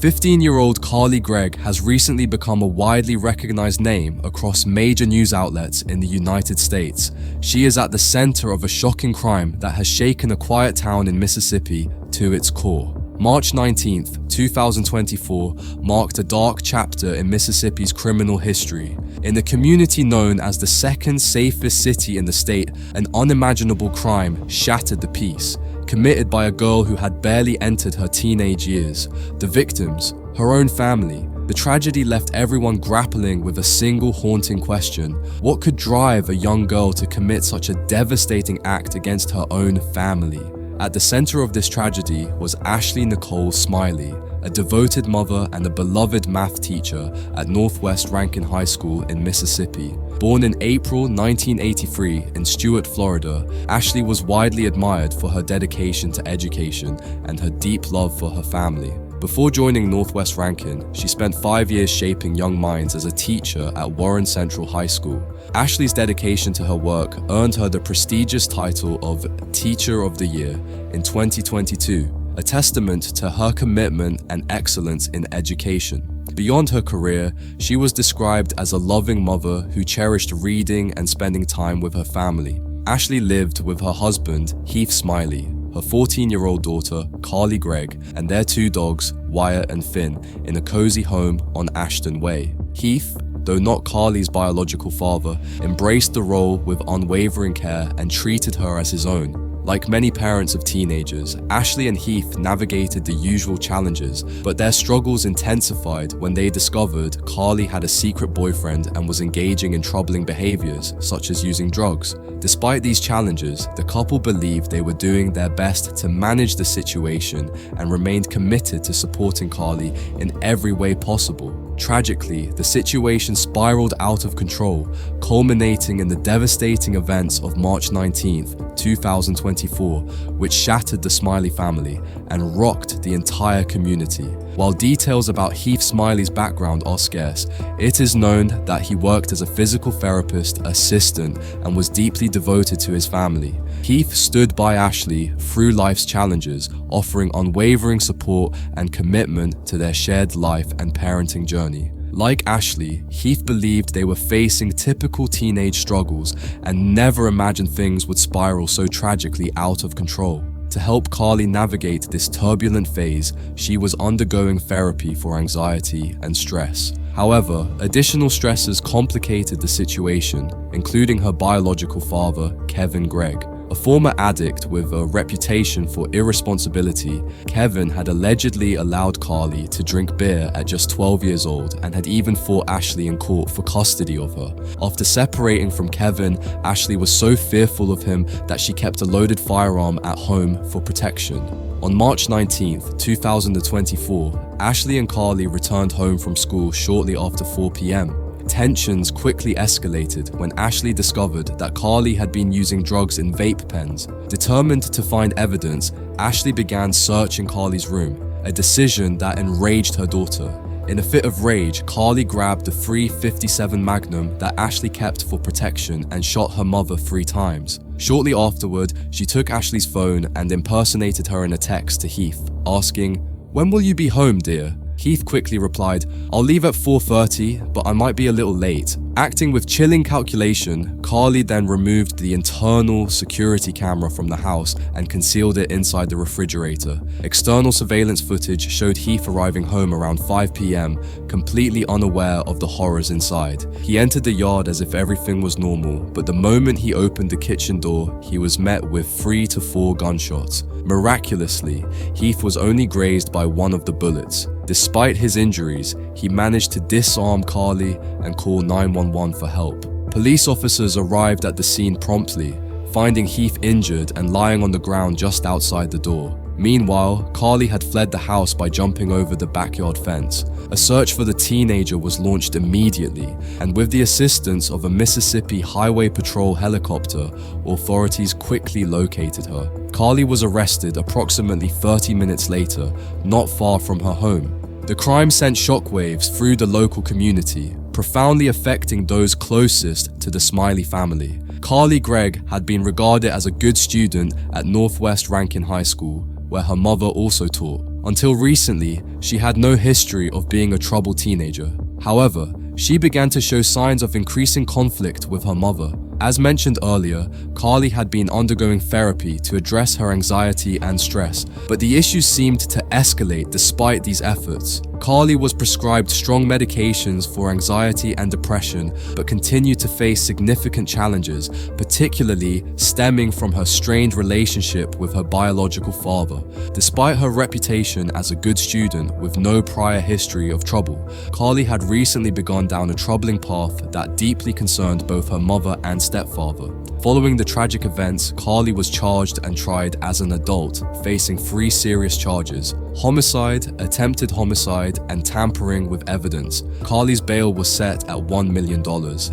15-year-old Carly Gregg has recently become a widely recognized name across major news outlets in the United States. She is at the center of a shocking crime that has shaken a quiet town in Mississippi to its core. March 19th, 2024 marked a dark chapter in Mississippi's criminal history. In the community known as the second safest city in the state, an unimaginable crime shattered the peace, committed by a girl who had barely entered her teenage years. The victims, her own family. The tragedy left everyone grappling with a single haunting question: what could drive a young girl to commit such a devastating act against her own family? At the center of this tragedy was Ashley Nicole Smiley, a devoted mother and a beloved math teacher at Northwest Rankin High School in Mississippi. Born in April 1983 in Stuart, Florida, Ashley was widely admired for her dedication to education and her deep love for her family. Before joining Northwest Rankin, she spent 5 years shaping young minds as a teacher at Warren Central High School. Ashley's dedication to her work earned her the prestigious title of Teacher of the Year in 2022, a testament to her commitment and excellence in education. Beyond her career, she was described as a loving mother who cherished reading and spending time with her family. Ashley lived with her husband, Heath Smiley, her 14-year-old daughter, Carly Gregg, and their 2 dogs, Wyatt and Finn, in a cozy home on Ashton Way. Heath, though not Carly's biological father, embraced the role with unwavering care and treated her as his own. Like many parents of teenagers, Ashley and Heath navigated the usual challenges, but their struggles intensified when they discovered Carly had a secret boyfriend and was engaging in troubling behaviors, such as using drugs. Despite these challenges, the couple believed they were doing their best to manage the situation and remained committed to supporting Carly in every way possible. Tragically, the situation spiraled out of control, culminating in the devastating events of March 19th, 2024, which shattered the Smiley family and rocked the entire community. While details about Heath Smiley's background are scarce, it is known that he worked as a physical therapist assistant and was deeply devoted to his family. Heath stood by Ashley through life's challenges, offering unwavering support and commitment to their shared life and parenting journey. Like Ashley, Heath believed they were facing typical teenage struggles and never imagined things would spiral so tragically out of control. To help Carly navigate this turbulent phase, she was undergoing therapy for anxiety and stress. However, additional stressors complicated the situation, including her biological father, Kevin Gregg. A former addict with a reputation for irresponsibility, Kevin had allegedly allowed Carly to drink beer at just 12 years old and had even fought Ashley in court for custody of her. After separating from Kevin, Ashley was so fearful of him that she kept a loaded firearm at home for protection. On March 19th, 2024, Ashley and Carly returned home from school shortly after 4 p.m. Tensions quickly escalated when Ashley discovered that Carly had been using drugs in vape pens. Determined to find evidence, Ashley began searching Carly's room, a decision that enraged her daughter. In a fit of rage, Carly grabbed the .357 Magnum that Ashley kept for protection and shot her mother 3 times. Shortly afterward, she took Ashley's phone and impersonated her in a text to Heath, asking, "When will you be home, dear?" Heath quickly replied, "I'll leave at 4:30, but I might be a little late." Acting with chilling calculation, Carly then removed the internal security camera from the house and concealed it inside the refrigerator. External surveillance footage showed Heath arriving home around 5 p.m., completely unaware of the horrors inside. He entered the yard as if everything was normal, but the moment he opened the kitchen door, he was met with 3 to 4 gunshots. Miraculously, Heath was only grazed by one of the bullets. Despite his injuries, he managed to disarm Carly and call 911 for help. Police officers arrived at the scene promptly, finding Heath injured and lying on the ground just outside the door. Meanwhile, Carly had fled the house by jumping over the backyard fence. A search for the teenager was launched immediately, and with the assistance of a Mississippi Highway Patrol helicopter, authorities quickly located her. Carly was arrested approximately 30 minutes later, not far from her home. The crime sent shockwaves through the local community, profoundly affecting those closest to the Smiley family. Carly Gregg had been regarded as a good student at Northwest Rankin High School, where her mother also taught. Until recently, she had no history of being a troubled teenager. However, she began to show signs of increasing conflict with her mother. As mentioned earlier, Carly had been undergoing therapy to address her anxiety and stress, but the issues seemed to escalate despite these efforts. Carly was prescribed strong medications for anxiety and depression, but continued to face significant challenges, particularly stemming from her strained relationship with her biological father. Despite her reputation as a good student with no prior history of trouble, Carly had recently begun down a troubling path that deeply concerned both her mother and stepfather. Following the tragic events, Carly was charged and tried as an adult, facing 3 serious charges: homicide, attempted homicide, and tampering with evidence. Carly's bail was set at $1 million,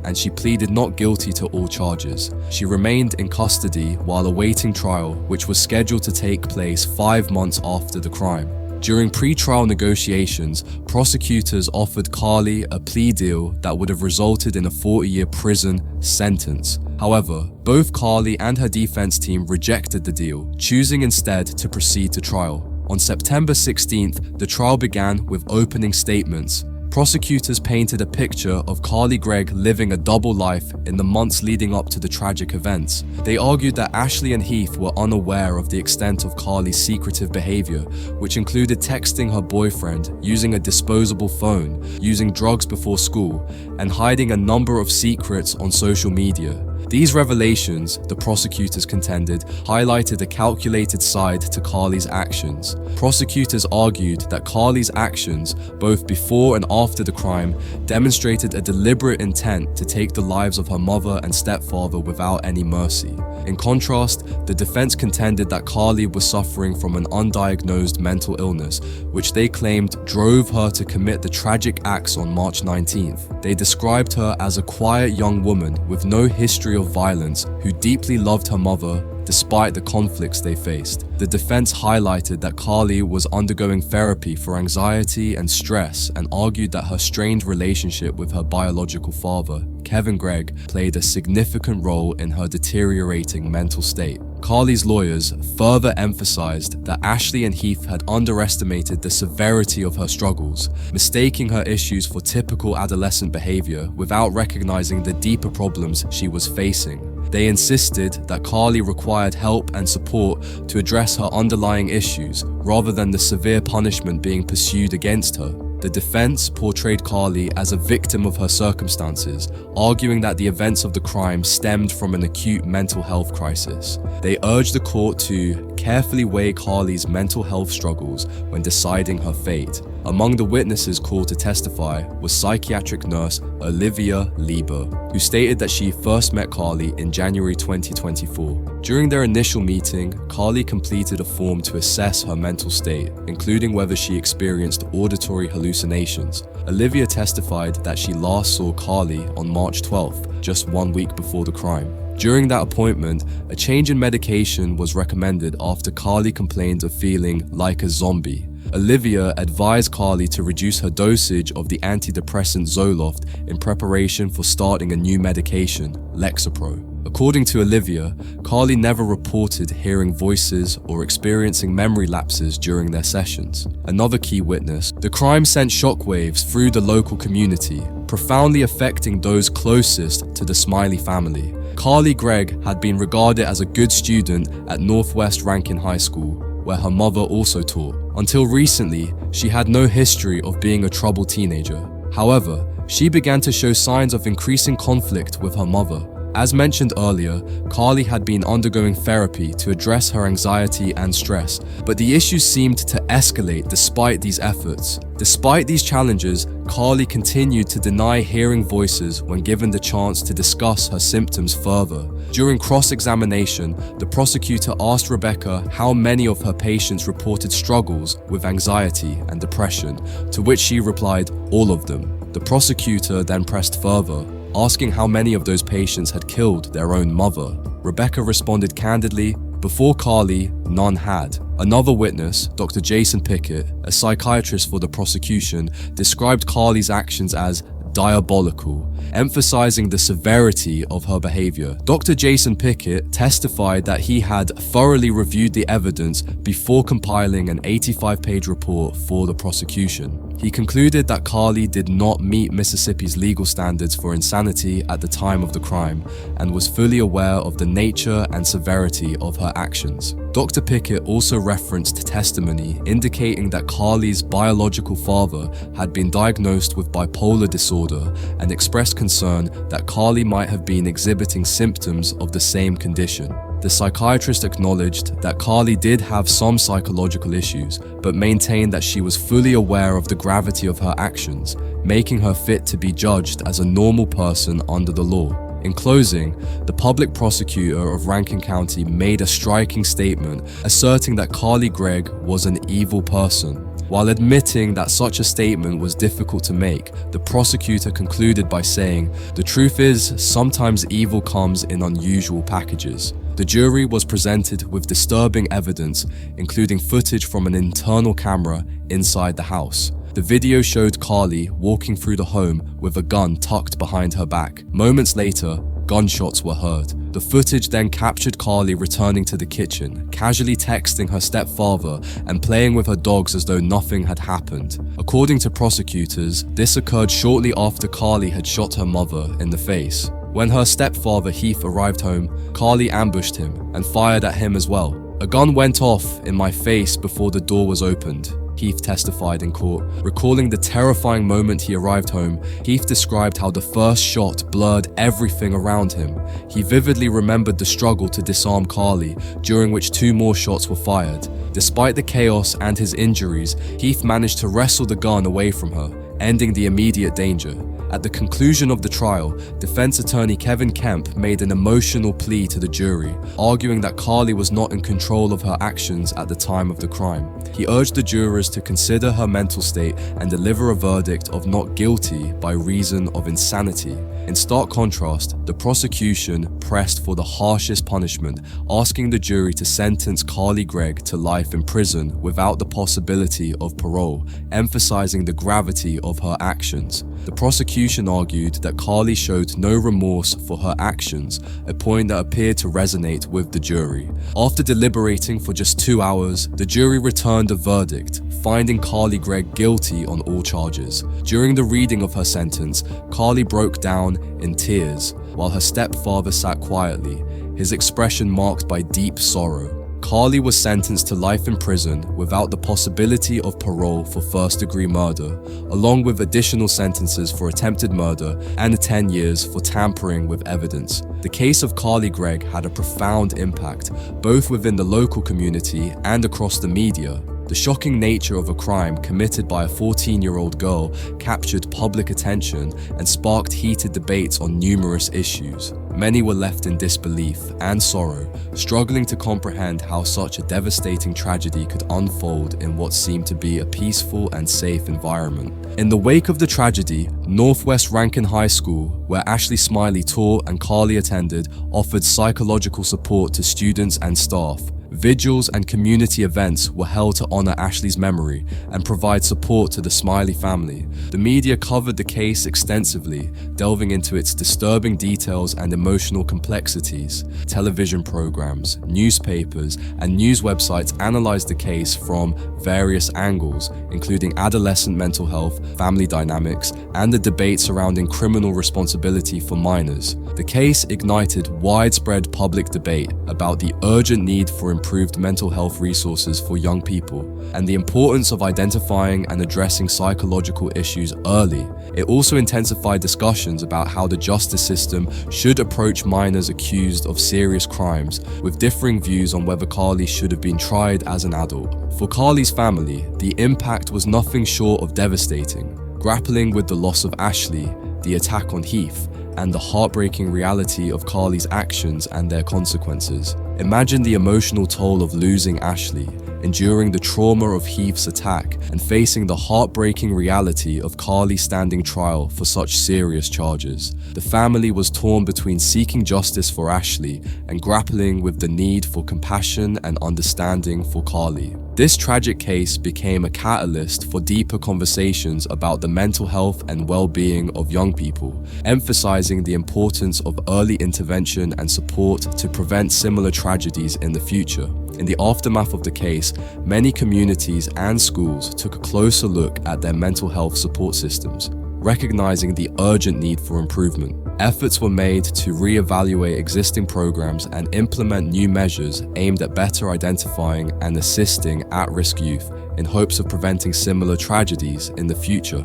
and she pleaded not guilty to all charges. She remained in custody while awaiting trial, which was scheduled to take place 5 months after the crime. During pre-trial negotiations, prosecutors offered Carly a plea deal that would have resulted in a 40-year prison sentence. However, both Carly and her defense team rejected the deal, choosing instead to proceed to trial. On September 16th, the trial began with opening statements. Prosecutors painted a picture of Carly Gregg living a double life in the months leading up to the tragic events. They argued that Ashley and Heath were unaware of the extent of Carly's secretive behavior, which included texting her boyfriend, using a disposable phone, using drugs before school, and hiding a number of secrets on social media. These revelations, the prosecutors contended, highlighted a calculated side to Carly's actions. Prosecutors argued that Carly's actions, both before and after the crime, demonstrated a deliberate intent to take the lives of her mother and stepfather without any mercy. In contrast, the defense contended that Carly was suffering from an undiagnosed mental illness, which they claimed drove her to commit the tragic acts on March 19th. They described her as a quiet young woman with no history of violence who deeply loved her mother despite the conflicts they faced. The defense highlighted that Carly was undergoing therapy for anxiety and stress and argued that her strained relationship with her biological father, Kevin Gregg, played a significant role in her deteriorating mental state. Carly's lawyers further emphasized that Ashley and Heath had underestimated the severity of her struggles, mistaking her issues for typical adolescent behavior without recognizing the deeper problems she was facing. They insisted that Carly required help and support to address her underlying issues rather than the severe punishment being pursued against her. The defense portrayed Carly as a victim of her circumstances, arguing that the events of the crime stemmed from an acute mental health crisis. They urged the court to carefully weigh Carly's mental health struggles when deciding her fate. Among the witnesses called to testify was psychiatric nurse Olivia Lieber, who stated that she first met Carly in January 2024. During their initial meeting, Carly completed a form to assess her mental state, including whether she experienced auditory hallucinations. Olivia testified that she last saw Carly on March 12th, just 1 week before the crime. During that appointment, a change in medication was recommended after Carly complained of feeling like a zombie. Olivia advised Carly to reduce her dosage of the antidepressant Zoloft in preparation for starting a new medication, Lexapro. According to Olivia, Carly never reported hearing voices or experiencing memory lapses during their sessions. Another key witness, the crime sent shockwaves through the local community, profoundly affecting those closest to the Smiley family. Carly Gregg had been regarded as a good student at Northwest Rankin High School, where her mother also taught. Until recently, she had no history of being a troubled teenager. However, she began to show signs of increasing conflict with her mother. As mentioned earlier, Carly had been undergoing therapy to address her anxiety and stress, but the issues seemed to escalate despite these efforts. Despite these challenges, Carly continued to deny hearing voices when given the chance to discuss her symptoms further. During cross-examination, the prosecutor asked Rebecca how many of her patients reported struggles with anxiety and depression, to which she replied, all of them. The prosecutor then pressed further, asking how many of those patients had killed their own mother. Rebecca responded candidly, before Carly, none had. Another witness, Dr. Jason Pickett, a psychiatrist for the prosecution, described Carly's actions as diabolical, emphasizing the severity of her behavior. Dr. Jason Pickett testified that he had thoroughly reviewed the evidence before compiling an 85-page report for the prosecution. He concluded that Carly did not meet Mississippi's legal standards for insanity at the time of the crime and was fully aware of the nature and severity of her actions. Dr. Pickett also referenced testimony indicating that Carly's biological father had been diagnosed with bipolar disorder and expressed concern that Carly might have been exhibiting symptoms of the same condition. The psychiatrist acknowledged that Carly did have some psychological issues, but maintained that she was fully aware of the gravity of her actions, making her fit to be judged as a normal person under the law. In closing, the public prosecutor of Rankin County made a striking statement asserting that Carly Gregg was an evil person. While admitting that such a statement was difficult to make, the prosecutor concluded by saying, "The truth is, sometimes evil comes in unusual packages." The jury was presented with disturbing evidence, including footage from an internal camera inside the house. The video showed Carly walking through the home with a gun tucked behind her back. Moments later, gunshots were heard. The footage then captured Carly returning to the kitchen, casually texting her stepfather and playing with her dogs as though nothing had happened. According to prosecutors, this occurred shortly after Carly had shot her mother in the face. When her stepfather Heath arrived home, Carly ambushed him and fired at him as well. "A gun went off in my face before the door was opened," Heath testified in court. Recalling the terrifying moment he arrived home, Heath described how the first shot blurred everything around him. He vividly remembered the struggle to disarm Carly, during which 2 more shots were fired. Despite the chaos and his injuries, Heath managed to wrestle the gun away from her, ending the immediate danger. At the conclusion of the trial, defense attorney Kevin Kemp made an emotional plea to the jury, arguing that Carly was not in control of her actions at the time of the crime. He urged the jurors to consider her mental state and deliver a verdict of not guilty by reason of insanity. In stark contrast, the prosecution pressed for the harshest punishment, asking the jury to sentence Carly Gregg to life in prison without the possibility of parole, emphasizing the gravity of her actions. The prosecution argued that Carly showed no remorse for her actions, a point that appeared to resonate with the jury. After deliberating for just 2 hours, the jury returned a verdict, finding Carly Gregg guilty on all charges. During the reading of her sentence, Carly broke down in tears, while her stepfather sat quietly, his expression marked by deep sorrow. Carly was sentenced to life in prison without the possibility of parole for first-degree murder, along with additional sentences for attempted murder and 10 years for tampering with evidence. The case of Carly Gregg had a profound impact, both within the local community and across the media. The shocking nature of a crime committed by a 14-year-old girl captured public attention and sparked heated debates on numerous issues. Many were left in disbelief and sorrow, struggling to comprehend how such a devastating tragedy could unfold in what seemed to be a peaceful and safe environment. In the wake of the tragedy, Northwest Rankin High School, where Ashley Smiley taught and Carly attended, offered psychological support to students and staff. Vigils and community events were held to honor Ashley's memory and provide support to the Smiley family. The media covered the case extensively, delving into its disturbing details and emotional complexities. Television programs, newspapers, and news websites analyzed the case from various angles, including adolescent mental health, family dynamics, and the debate surrounding criminal responsibility for minors. The case ignited widespread public debate about the urgent need for improved mental health resources for young people and the importance of identifying and addressing psychological issues early. It also intensified discussions about how the justice system should approach minors accused of serious crimes, with differing views on whether Carly should have been tried as an adult. For Carly's family, the impact was nothing short of devastating. Grappling with the loss of Ashley, the attack on Heath, and the heartbreaking reality of Carly's actions and their consequences. Imagine the emotional toll of losing Ashley, enduring the trauma of Heath's attack and facing the heartbreaking reality of Carly standing trial for such serious charges. The family was torn between seeking justice for Ashley and grappling with the need for compassion and understanding for Carly. This tragic case became a catalyst for deeper conversations about the mental health and well-being of young people, emphasizing the importance of early intervention and support to prevent similar tragedies in the future. In the aftermath of the case, many communities and schools took a closer look at their mental health support systems, recognizing the urgent need for improvement. Efforts were made to re-evaluate existing programs and implement new measures aimed at better identifying and assisting at-risk youth in hopes of preventing similar tragedies in the future.